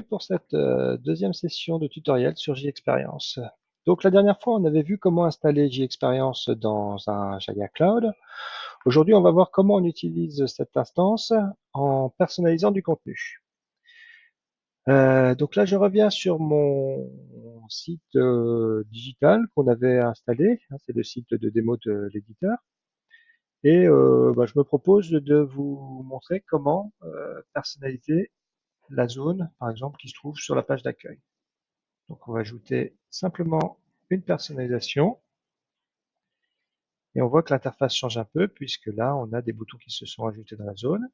pour cette deuxième session de tutoriel sur JExperience. Donc la dernière fois, on avait vu comment installer JExperience dans un Jaya Cloud. Aujourd'hui, on va voir comment on utilise cette instance en personnalisant du contenu. Donc là, je reviens sur mon site digital qu'on avait installé. C'est le site de démo de l'éditeur. Et je me propose de vous montrer comment personnaliser la zone, par exemple, qui se trouve sur la page d'accueil. Donc on va ajouter simplement une personnalisation et on voit que l'interface change un peu puisque là on a des boutons qui se sont ajoutés dans la zone,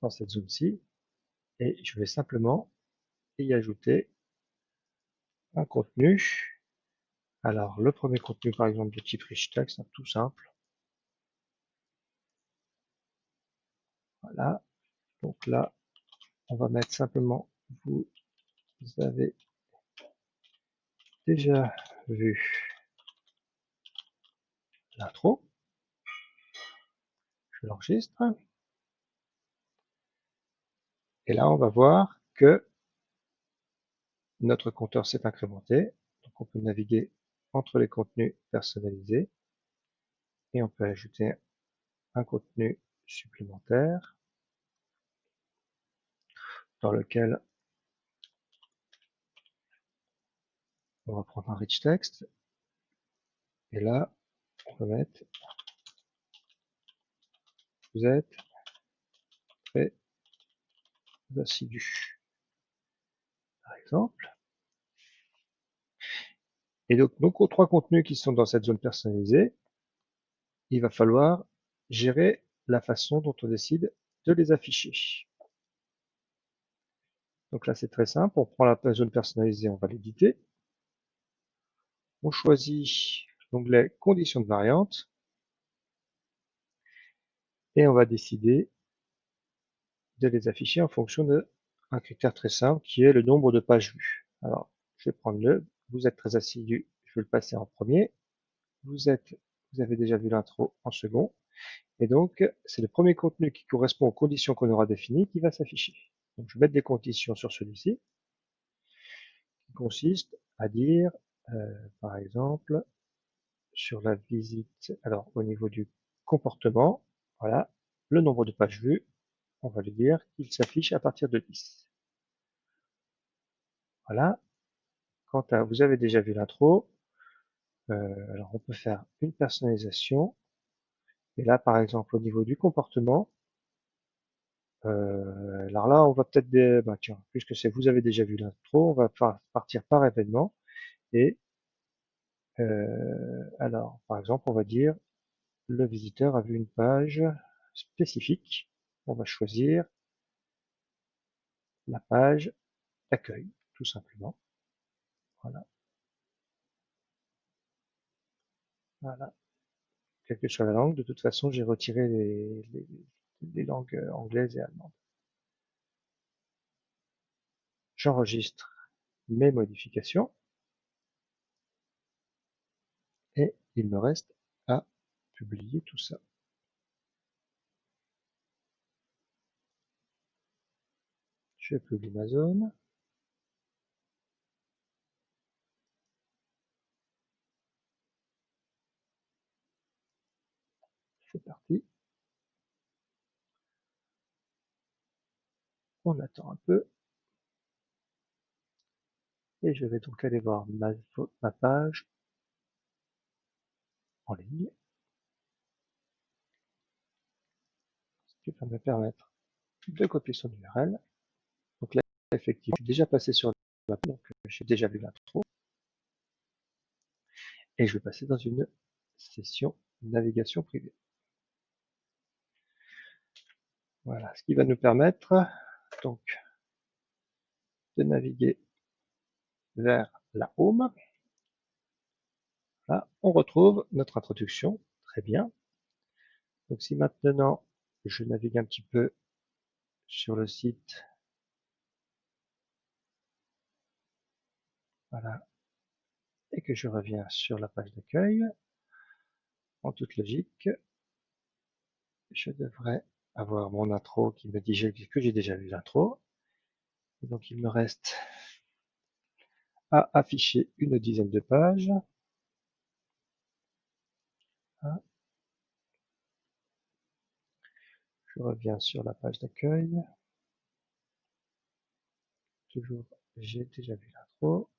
dans cette zone-ci, et je vais simplement y ajouter un contenu. Alors le premier contenu par exemple de type rich text, tout simple. Voilà. Donc là on va mettre simplement vous avez déjà vu l'intro. Je l'enregistre. Et là, on va voir que notre compteur s'est incrémenté. Donc, on peut naviguer entre les contenus personnalisés et on peut ajouter un contenu supplémentaire dans lequel on va prendre un rich text. Et là, on va mettre vous êtes très assidu, par exemple. Et donc, aux trois contenus qui sont dans cette zone personnalisée, il va falloir gérer la façon dont on décide de les afficher. Donc là, c'est très simple. On prend la zone personnalisée, on va l'éditer. On choisit l'onglet conditions de variante et on va décider de les afficher en fonction d'un critère très simple qui est le nombre de pages vues. Alors, je vais prendre vous êtes très assidu, je vais le passer en premier. Vous avez déjà vu l'intro en second. Et donc, c'est le premier contenu qui correspond aux conditions qu'on aura définies qui va s'afficher. Donc, je vais mettre des conditions sur celui-ci, qui consiste à dire, par exemple, sur la visite, alors au niveau du comportement, voilà, le nombre de pages vues, on va lui dire qu'il s'affiche à partir de 10. Voilà. Quant à vous avez déjà vu l'intro, alors on peut faire une personnalisation. Et là, par exemple, au niveau du comportement, alors là, on va peut-être tiens, puisque c'est vous avez déjà vu l'intro, on va partir par événement. Et alors, par exemple, on va dire le visiteur a vu une page spécifique. On va choisir la page d'accueil, tout simplement. Voilà. Voilà. Quelle que soit la langue, de toute façon, j'ai retiré les langues anglaises et allemandes. J'enregistre mes modifications et il me reste à publier tout ça. Je publie ma zone. C'est parti. On attend un peu. Et je vais donc aller voir ma page en ligne. Ce qui va me permettre de copier son URL. Donc là, effectivement, je suis déjà passé sur la page, donc j'ai déjà vu l'intro. Et je vais passer dans une session navigation privée. Voilà, ce qui va nous permettre donc de naviguer vers la home. Là, on retrouve notre introduction. Très bien. Donc si maintenant je navigue un petit peu sur le site, voilà, et que je reviens sur la page d'accueil, en toute logique, je devrais avoir mon intro qui me dit que j'ai déjà vu l'intro. Et donc il me reste à afficher une dizaine de pages. Ah, je reviens sur la page d'accueil. Toujours, j'ai déjà vu l'intro.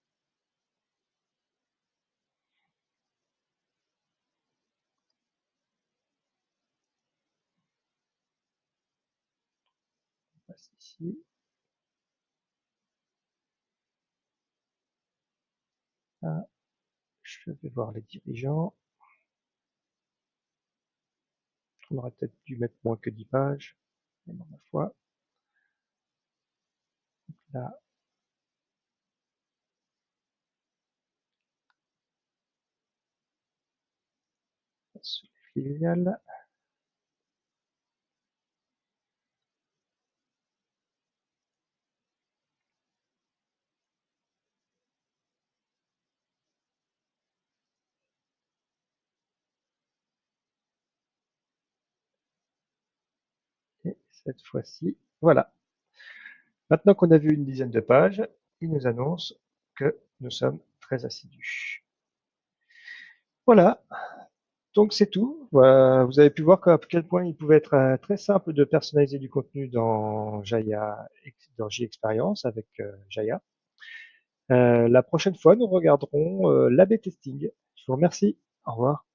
On passe ici. Ah, je vais voir les dirigeants. On aurait peut-être dû mettre moins que 10 pages. Mais bon, ma foi. Là, sur les filiales. Et cette fois-ci, voilà. Maintenant qu'on a vu une dizaine de pages, il nous annonce que nous sommes très assidus. Voilà, donc c'est tout. Voilà, vous avez pu voir à quel point il pouvait être très simple de personnaliser du contenu dans Jaya, dans J-Experience avec Jaya. La prochaine fois, nous regarderons l'A/B testing. Je vous remercie. Au revoir.